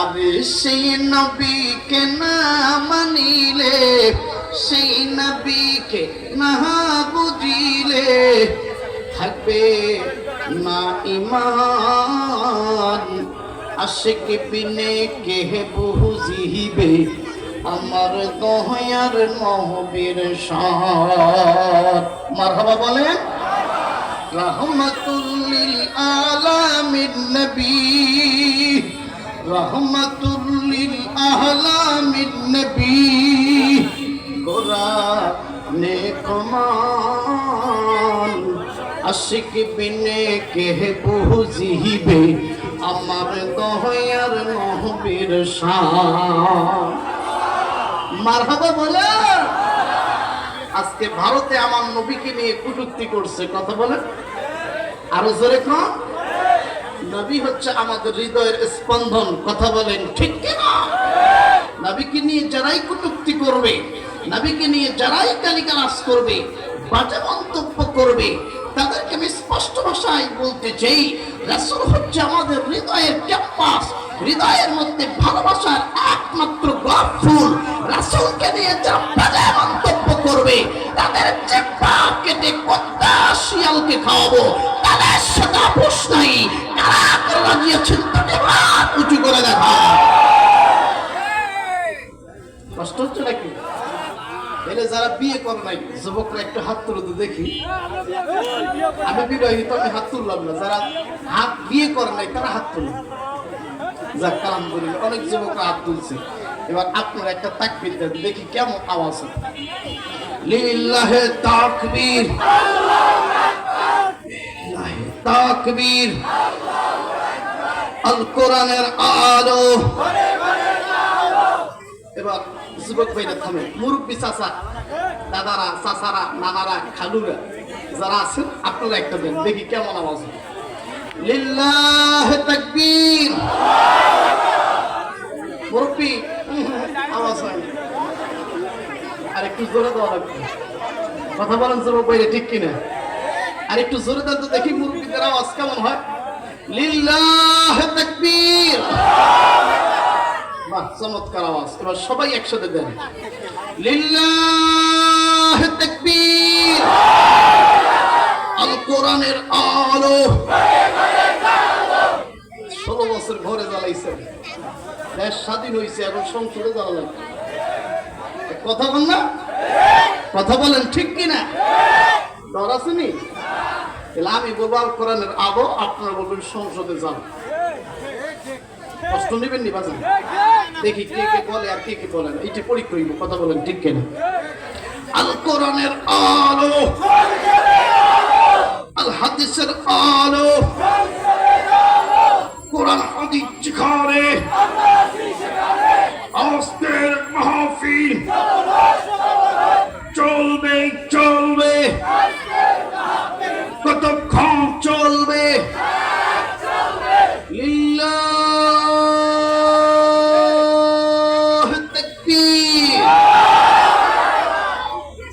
আরে সেই নবীকে না মানিলে, সেই নবীকে না বুঝিলে থাকবে না ঈমান। আশিক বিনে কে বুঝিবে আমার দয়ার নবীর শান। মারহাবা বলেন। রহমাতুল লিল আলামিন নবী, রহমাতুল লিল আলামিন নবী, কোরআনে কমান। আশিক বিনে কে বুঝিবে আমার দয়ার নবীর শান। মারহাবা বলে। আজকে ভারতে আমার নবীকে নিয়ে কটূক্তি করছে, কথা বলে আরো জোরে কোন। নবী হচ্ছে আমাদের হৃদয়ের স্পন্দন, কথা বলেন ঠিক কিনা? নবীকে নিয়ে যারাই কটূক্তি করবে, নবীকে নিয়ে যারাই গালিগালাজ করবে, বাজে মন্তব্য করবে, তাদেরকে আমি স্পষ্ট ভাষায় বলতে চাই, রাসূল হচ্ছে আমাদের হৃদয়ের ক্যাম্পাস, হৃদয়ের মধ্যে ভালোবাসার একমাত্র গোলাপ ফুল। রাসূলকে নিয়ে যারা বাজে মন্তব্য করবে তাদের চেপা কেটে কুত্তা শিয়ালকে খাওয়াবো, তাদের সাথে আপোষ নাই। কারা কারা রাজি আছেন তাদের হাত উঁচু করে দেখা। কষ্ট হচ্ছে নাকি? এলে যারা বিয়ে করে নাই যুবকরা একটু হাত তুলে তো দেখি। আমি বিবাহিত, আমি হাত তুললাম না। যারা হাত বিয়ে করে নাই তারা হাত তুলে। যাক আলহামদুলিল্লাহ, অনেক যুবকরা হাত তুলছে। এবার আপনারা একটা তাকবীর দেন, দেখি কেমন আওয়াজ হয়। লিল্লাহে তাকবীর, লিল্লাহে তাকবীর, আল কোরআনের আলো। এবার যুবক ভাইরা থামে, মুরব্বী চাচা, দাদারা, চাচারা, নানারা, খালুরা যারা আছেন আপনারা একটা দেন, দেখি কেমন আওয়াজ হয়। লিল্লাহে তাকবীর। মুরব্বী আওয়াজ হয়, আর একটু জোরে দেওয়া লাগবে। কথা বলেন যুবক ভাইরা ঠিক কিনা? আর একটু জোরে দেন তো দেখি মুরব্বীদের আওয়াজ কেমন হয়। লিল্লাহে তাকবীর। বাহ, চমৎকার আওয়াজ। এবার সবাই একসাথে দেন, লিল্লাহে তাকবীর, আল কোরআনের আলো। 16 বছর ঘরে জ্বালাইছে, দেশ স্বাধীন হয়েছে, এখন সংসদে জ্বালা লাগবে। কথা বল না, কথা বলেন ঠিক কিনা? ডর আসেনি? আমি বলবো আল কোরআনের আলো, আপনারা বলবেন সংসদে যান। কষ্ট নেবেন নি বাজান? দেখি কে কে বলে আর কে কে বলে না, এইটা পরীক্ষা হইব। কথা বলেন ঠিক কিনা? আল কোরআনের আলো, আল হাদিসের আলো, কোরআন হাদিস যেখানে আস্তে